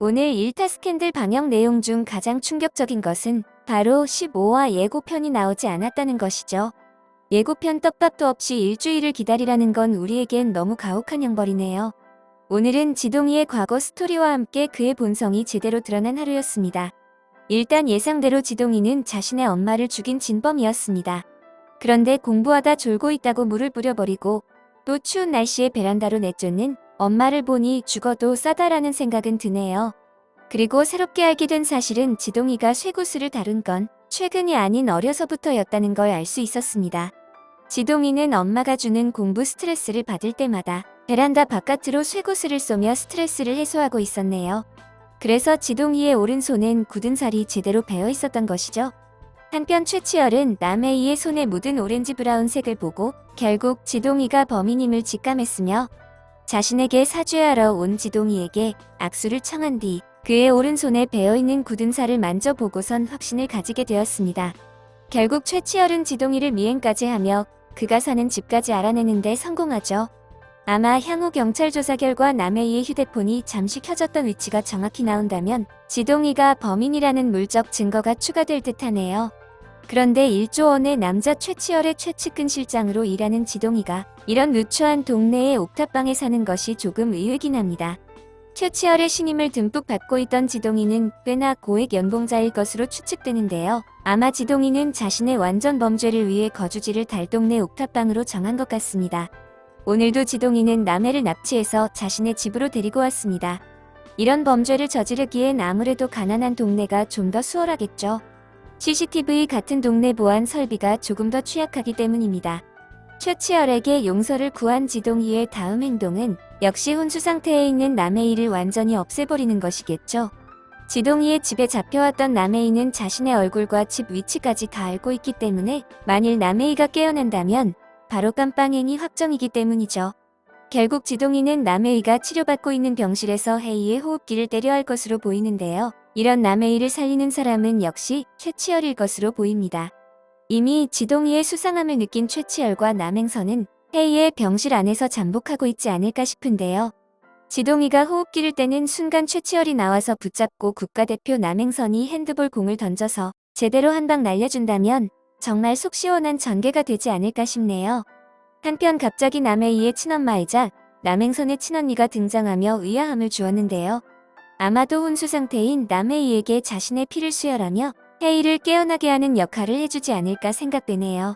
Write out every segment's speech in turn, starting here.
오늘 1타 스캔들 방영 내용 중 가장 충격적인 것은 바로 15화 예고편이 나오지 않았다는 것이죠. 예고편 떡밥도 없이 일주일을 기다리라는 건 우리에겐 너무 가혹한 형벌이네요. 오늘은 지동이의 과거 스토리와 함께 그의 본성이 제대로 드러난 하루였습니다. 일단 예상대로 지동이는 자신의 엄마를 죽인 진범이었습니다. 그런데 공부하다 졸고 있다고 물을 뿌려버리고 또 추운 날씨에 베란다로 내쫓는 엄마를 보니 죽어도 싸다라는 생각은 드네요. 그리고 새롭게 알게 된 사실은 지동이가 쇠구슬을 다룬 건 최근이 아닌 어려서부터였다는 걸 알 수 있었습니다. 지동이는 엄마가 주는 공부 스트레스를 받을 때마다 베란다 바깥으로 쇠구슬을 쏘며 스트레스를 해소하고 있었네요. 그래서 지동이의 오른손엔 굳은 살이 제대로 배어 있었던 것이죠. 한편 최치열은 남해이의 손에 묻은 오렌지 브라운 색을 보고 결국 지동이가 범인임을 직감했으며 자신에게 사죄하러 온 지동이에게 악수를 청한 뒤 그의 오른손에 베어있는 굳은 살을 만져보고선 확신을 가지게 되었습니다. 결국 최치열은 지동이를 미행까지 하며 그가 사는 집까지 알아내는데 성공하죠. 아마 향후 경찰 조사 결과 남해이의 휴대폰이 잠시 켜졌던 위치가 정확히 나온다면 지동이가 범인이라는 물적 증거가 추가될 듯하네요. 그런데 1조 원의 남자 최치열의 최측근 실장으로 일하는 지동이가 이런 누추한 동네의 옥탑방에 사는 것이 조금 의외긴 합니다. 최치열의 신임을 듬뿍 받고 있던 지동이는 꽤나 고액 연봉자일 것으로 추측되는데요. 아마 지동이는 자신의 완전 범죄를 위해 거주지를 달동네 옥탑방으로 정한 것 같습니다. 오늘도 지동이는 남해를 납치해서 자신의 집으로 데리고 왔습니다. 이런 범죄를 저지르기엔 아무래도 가난한 동네가 좀 더 수월하겠죠. CCTV 같은 동네 보안 설비가 조금 더 취약하기 때문입니다. 최치열에게 용서를 구한 지동이의 다음 행동은 역시 혼수 상태에 있는 남해이를 완전히 없애버리는 것이겠죠. 지동이의 집에 잡혀왔던 남해이는 자신의 얼굴과 집 위치까지 다 알고 있기 때문에 만일 남해이가 깨어난다면 바로 깜빵행위 확정이기 때문이죠. 결국 지동이는 남해이가 치료받고 있는 병실에서 혜이의 호흡기를 때려 할 것으로 보이는데요. 이런 남해이를 살리는 사람은 역시 최치열일 것으로 보입니다. 이미 지동이의 수상함을 느낀 최치열과 남행선은 혜이의 병실 안에서 잠복하고 있지 않을까 싶은데요. 지동이가 호흡기를 떼는 순간 최치열이 나와서 붙잡고 국가대표 남행선이 핸드볼 공을 던져서 제대로 한 방 날려준다면 정말 속 시원한 전개가 되지 않을까 싶네요. 한편 갑자기 남해이의 친엄마이자 남행선의 친언니가 등장하며 의아함을 주었는데요. 아마도 혼수 상태인 남해이에게 자신의 피를 수혈하며 혜이를 깨어나게 하는 역할을 해주지 않을까 생각되네요.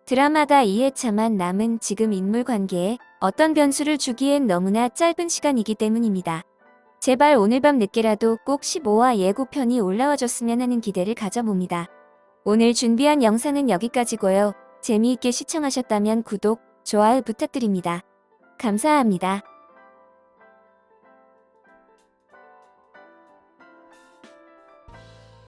드라마가 2회차만 남은 지금 인물 관계에 어떤 변수를 주기엔 너무나 짧은 시간이기 때문입니다. 제발 오늘 밤 늦게라도 꼭 15화 예고편이 올라와줬으면 하는 기대를 가져봅니다. 오늘 준비한 영상은 여기까지고요. 재미있게 시청하셨다면 구독, 좋아요 부탁드립니다. 감사합니다.